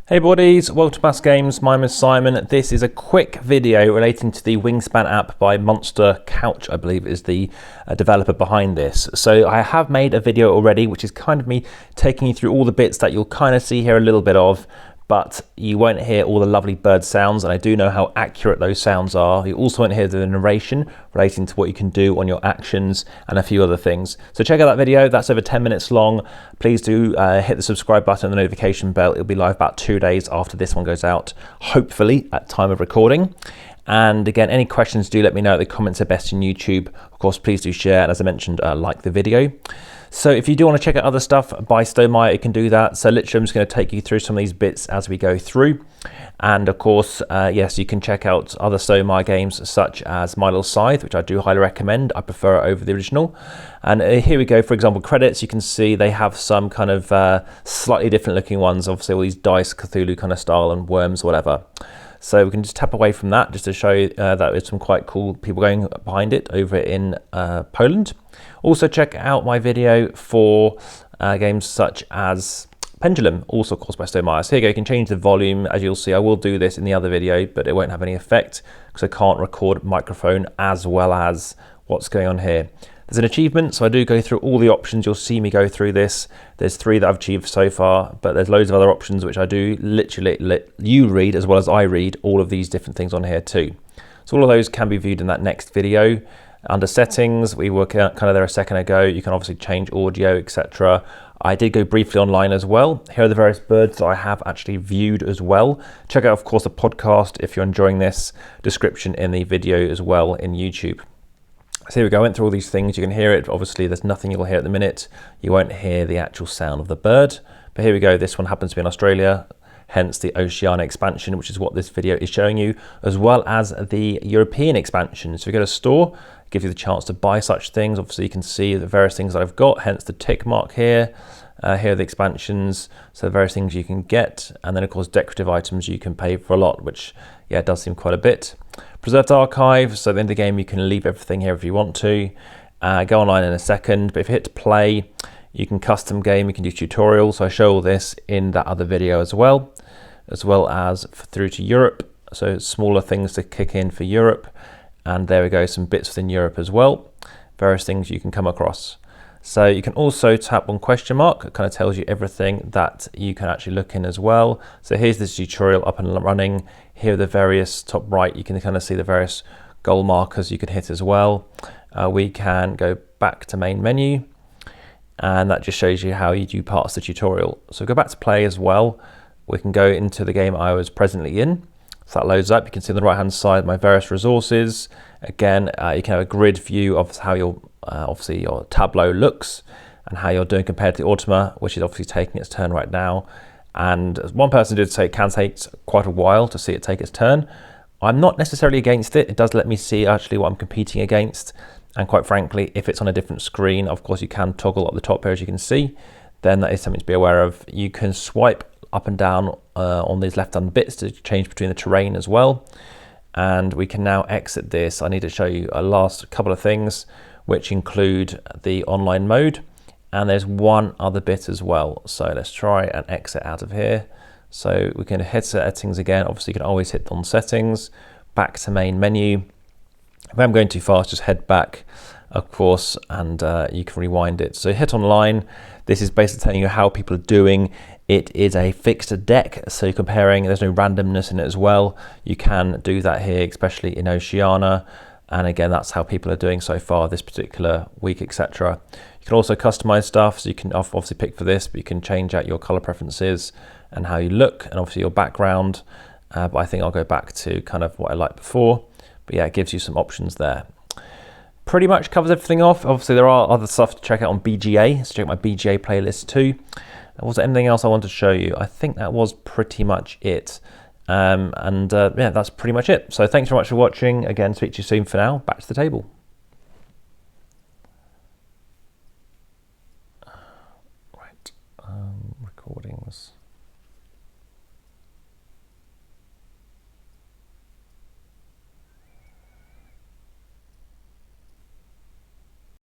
Hey buddies, welcome to AmassGames. My name is Simon. This is a quick video relating to the Wingspan app by Monster Couch, I believe is the developer behind this. So I have made a video already, which is kind of me taking you through all the bits that you'll kind of see here a little bit of, but you won't hear all the lovely bird sounds, and I do know how accurate those sounds are. You also won't hear the narration relating to what you can do on your actions and a few other things. So check out that video. That's over 10 minutes long. Please do hit the subscribe button and the notification bell. It'll be live about 2 days after this one goes out, hopefully at time of recording. And again, any questions, do let me know. The comments are best in YouTube. Of course, please do share, and as I mentioned, like the video. So if you do want to check out other stuff by Stonemaier, you can do that. So literally I'm just going to take you through some of these bits as we go through. And of course, yes, you can check out other Stonemaier games such as My Little Scythe, which I do highly recommend. I prefer it over the original. And here we go, for example, credits. You can see they have some kind of slightly different looking ones. Obviously all these dice, Cthulhu kind of style, and worms, whatever. So we can just tap away from that just to show you that there's some quite cool people going behind it over in Poland. Also check out my video for games such as Pendulum, also of course by Stonemaier. So here you go, you can change the volume. As you'll see, I will do this in the other video, but it won't have any effect because I can't record microphone as well as what's going on here. There's an achievement, so I do go through all the options. You'll see me go through this. There's 3 that I've achieved so far, but there's loads of other options which I do literally let you read as well as I read all of these different things on here too. So all of those can be viewed in that next video. Under settings, we were kind of there a second ago. You can obviously change audio, etc. I did go briefly online as well. Here are the various birds that I have actually viewed as well. Check out, of course, the podcast if you're enjoying this. Description in the video as well in YouTube. So here we go, I went through all these things. You can hear it. Obviously, there's nothing you'll hear at the minute. You won't hear the actual sound of the bird. But here we go. This one happens to be in Australia, hence the Oceania expansion, which is what this video is showing you, as well as the European expansion. So we go to store, gives you the chance to buy such things. Obviously, you can see the various things that I've got, hence the tick mark here. Here are the expansions, so the various things you can get. And then, of course, decorative items you can pay for a lot, which, yeah, does seem quite a bit. Preserved archive, so at the end of the game, you can leave everything here if you want to. Go online in a second, but if you hit play, you can custom game, you can do tutorials. So I show all this in that other video as well as through to Europe. So smaller things to kick in for Europe. And there we go, some bits within Europe as well. Various things you can come across. So you can also tap on question mark. It kind of tells you everything that you can actually look in as well. So here's this tutorial up and running. Here are the various top right. You can kind of see the various goal markers you can hit as well. We can go back to main menu, and that just shows you how you do parts of the tutorial. So go back to play as well. We can go into the game I was presently in. So that loads up. You can see on the right hand side my various resources. Again, you can have a grid view of how your obviously your tableau looks and how you're doing compared to the Ultima, which is obviously taking its turn right now. And as one person did say, it can take quite a while to see it take its turn. I'm not necessarily against it. It does let me see actually what I'm competing against. And quite frankly, if it's on a different screen, of course you can toggle up the top here as you can see, then that is something to be aware of. You can swipe up and down on these left-hand bits to change between the terrain as well. And we can now exit this. I need to show you a last couple of things, which include the online mode. And there's one other bit as well. So let's try and exit out of here. So we can hit settings again. Obviously you can always hit on settings, back to main menu. If I'm going too fast, just head back, of course, and you can rewind it. So hit online. This is basically telling you how people are doing. It is a fixed deck, so you're comparing, there's no randomness in it as well. You can do that here, especially in Oceania. And again, that's how people are doing so far this particular week, etc. You can also customize stuff, so you can obviously pick for this, but you can change out your color preferences and how you look, and obviously your background. But I think I'll go back to kind of what I liked before. But yeah, it gives you some options there. Pretty much covers everything off. Obviously, there are other stuff to check out on BGA, so check my BGA playlist too. Was there anything else I wanted to show you? I think that was pretty much it. Yeah, that's pretty much it. So thanks very much for watching. Again, speak to you soon. For now, back to the table. Right, recordings.